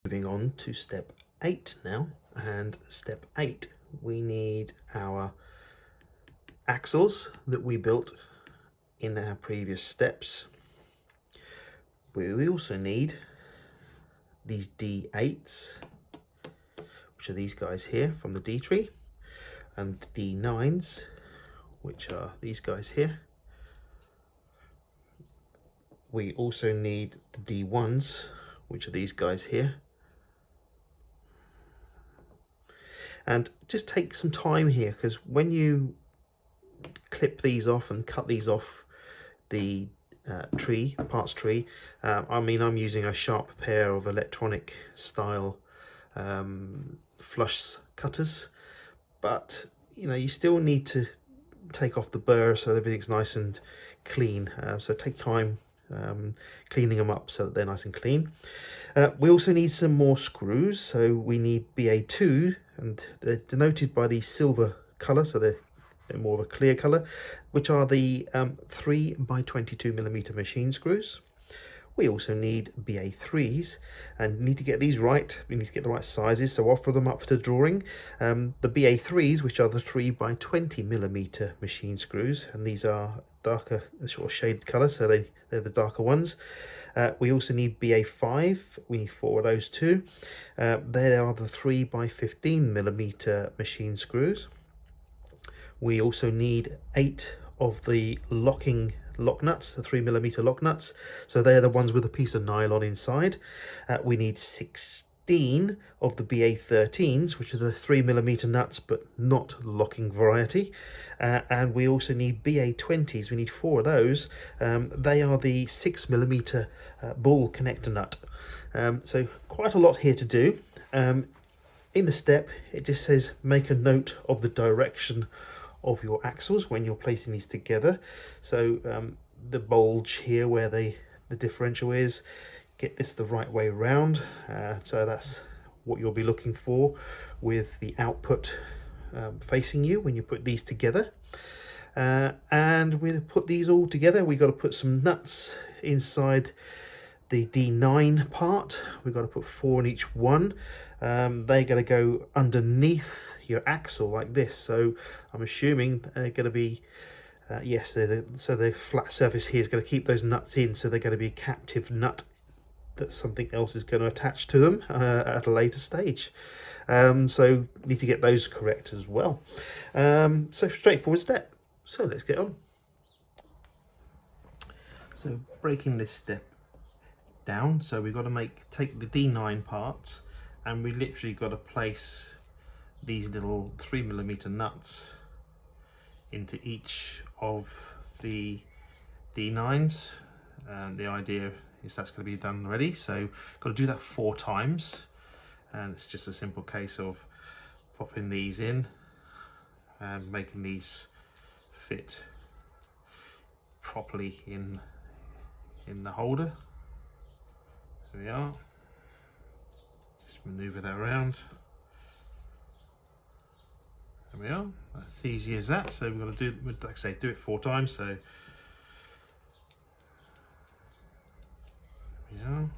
Moving on to step 8 now, and step 8, we need our axles that we built in our previous steps. We also need these D8s, which are these guys here from the D tree, and D9s, which are these guys here. We also need the D1s, which are these guys here. And just take some time here, because when you clip these off and cut these off the parts tree, I'm using a sharp pair of electronic style flush cutters, but you still need to take off the burr so everything's nice and clean, so take time cleaning them up so that they're nice and clean. We also need some more screws, so we need BA2, and they're denoted by the silver colour, so they're more of a clear colour, which are the 3 by 22mm machine screws. We also need BA3s, and need to get these right. We need to get the right sizes, so offer them up for drawing. The BA3s, which are the 3 by 20mm machine screws, and these are darker, sort of shaded colour, so they're the darker ones. We also need BA5, we need 4 of those too. They are the 3 by 15mm machine screws. We also need 8 of the lock nuts, the 3mm lock nuts, so they're the ones with a piece of nylon inside. We need 16 of the BA13s, which are the 3mm nuts but not the locking variety, and we also need BA20s. We need 4 of those. They are the 6mm ball connector nut. So quite a lot here to do. In the step, it just says make a note of the direction of your axles when you're placing these together. So the bulge here where the differential is, get this the right way around. So that's what you'll be looking for with the output facing you when you put these together. And we'll put these all together. We've got to put some nuts inside the D9 part. We've got to put 4 in each one. They're going to go underneath your axle like this, so I'm assuming they're going to be yes, so the flat surface here is going to keep those nuts in, so they're going to be a captive nut that something else is going to attach to them at a later stage. So need to get those correct as well. So straightforward step, so let's get on. So breaking this step down, so we've got to take the D9 parts, and we literally got to place these little 3mm nuts into each of the D9s. The idea is that's going to be done already, so got to do that 4 times, and it's just a simple case of popping these in and making these fit properly in the holder. There we are. Just maneuver that around. There we are. That's easy as that. So we've got to do, like I say, do it 4 times. So there we are.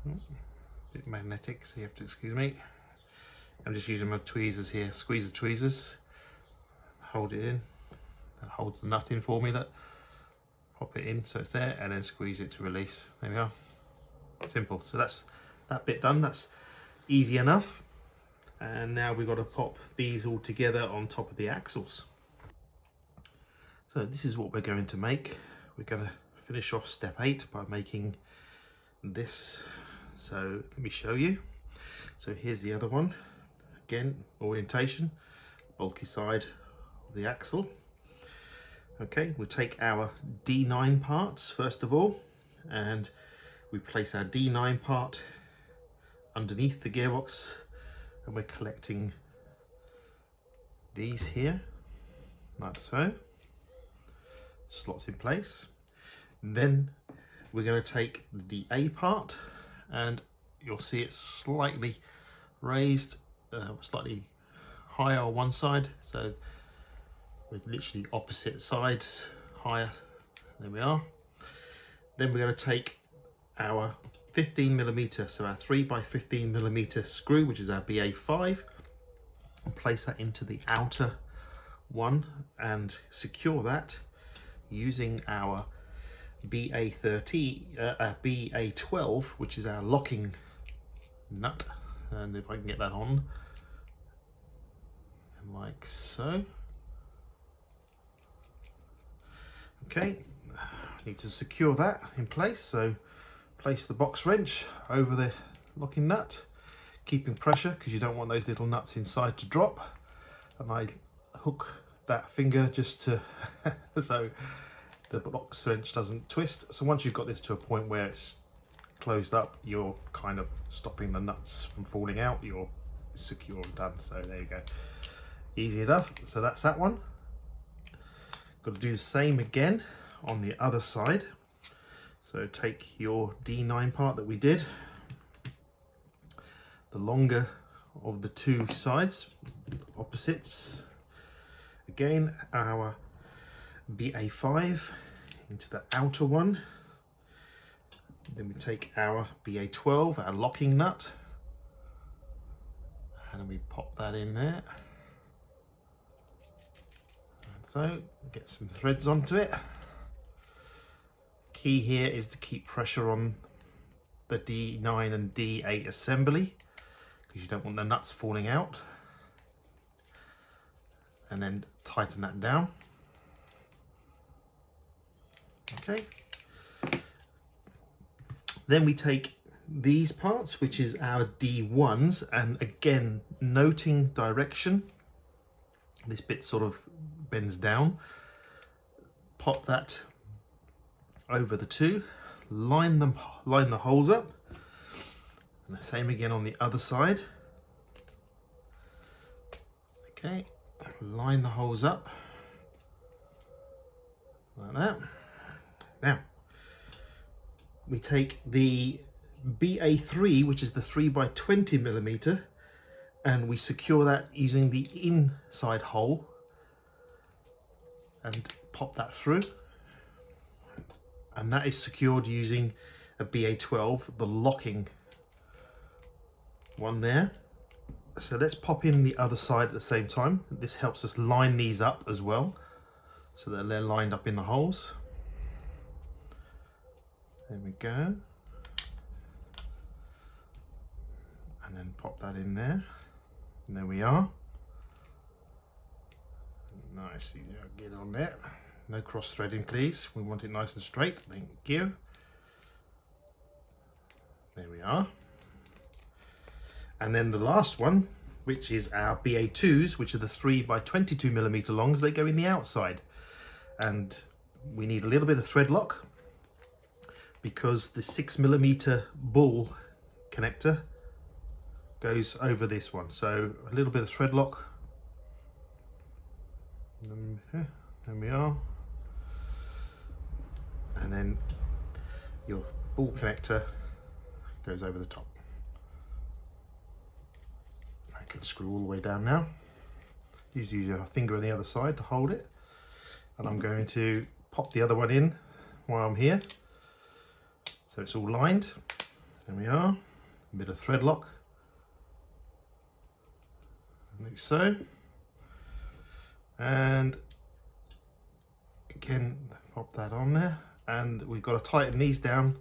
Oh, a bit magnetic, so you have to excuse me. I'm just using my tweezers here. Squeeze the tweezers, hold it in. That holds the nut in for me. That pop it in so it's there, and then squeeze it to release. There we are. Simple. So that's that bit done. That's easy enough. And now we've got to pop these all together on top of the axles. So this is what we're going to make. We're going to finish off step 8 by making this. So let me show you. So here's the other one. Again, orientation, bulky side of the axle. Okay, we'll take our D9 parts first of all, and we place our D9 part underneath the gearbox, and we're collecting these here, like so. Slots in place. Then we're going to take the DA part, and you'll see it's slightly raised, slightly higher on one side, so with literally opposite sides, higher There we are. Then we're going to take our 15mm, so our 3x15mm screw, which is our BA5, and place that into the outer one and secure that using our BA12, which is our locking nut. And if I can get that on, like so. Okay, need to secure that in place, so place the box wrench over the locking nut, keeping pressure because you don't want those little nuts inside to drop. And I hook that finger just to so the box wrench doesn't twist. So once you've got this to a point where it's closed up, you're kind of stopping the nuts from falling out, you're secure and done. So there you go, easy enough. So that's that one. Got to do the same again on the other side. So take your D9 part that we did, the longer of the two sides, opposites. Again, our BA5 into the outer one. Then we take our BA12, our locking nut, and we pop that in there. So get some threads onto it. Key here is to keep pressure on the D9 and D8 assembly because you don't want the nuts falling out. And then tighten that down. Okay. Then we take these parts, which is our D1s, and again, noting direction. This bit sort of bends down. Pop that over the two, line the holes up, and the same again on the other side. Okay, line the holes up like that. Now we take the BA3, which is the 3x20mm, and we secure that using the inside hole and pop that through. And that is secured using a BA12, the locking one there. So let's pop in the other side at the same time. This helps us line these up as well, so that they're lined up in the holes. There we go. And then pop that in there. And there we are. Nice, get on there. No cross threading, please. We want it nice and straight. Thank you. There we are. And then the last one, which is our BA2s, which are the 3x22mm longs. They go in the outside, and we need a little bit of thread lock because the 6mm ball connector goes over this one. So a little bit of thread lock. There we are. And then your ball connector goes over the top. I can screw all the way down now. Use your finger on the other side to hold it. And I'm going to pop the other one in while I'm here. So it's all lined. There we are. A bit of thread lock. Like so. And again, pop that on there. And we've got to tighten these down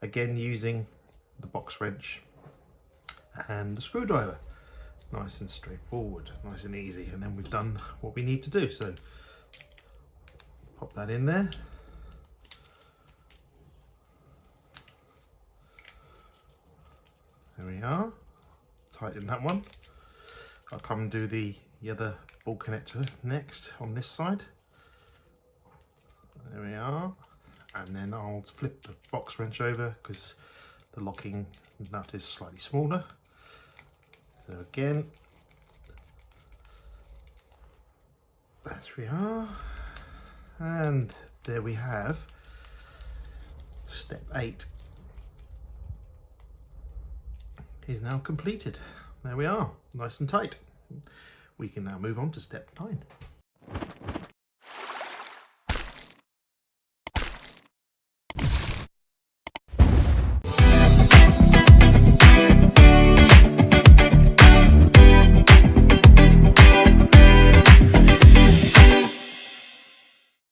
again using the box wrench and the screwdriver. Nice and straightforward, nice and easy. And then we've done what we need to do. So pop that in there. There we are. Tighten that one. I'll come and do the other ball connector next on this side. There we are. And then I'll flip the box wrench over because the locking nut is slightly smaller. So again, there we are. And there we have step 8 is now completed. There we are, nice and tight. We can now move on to step 9.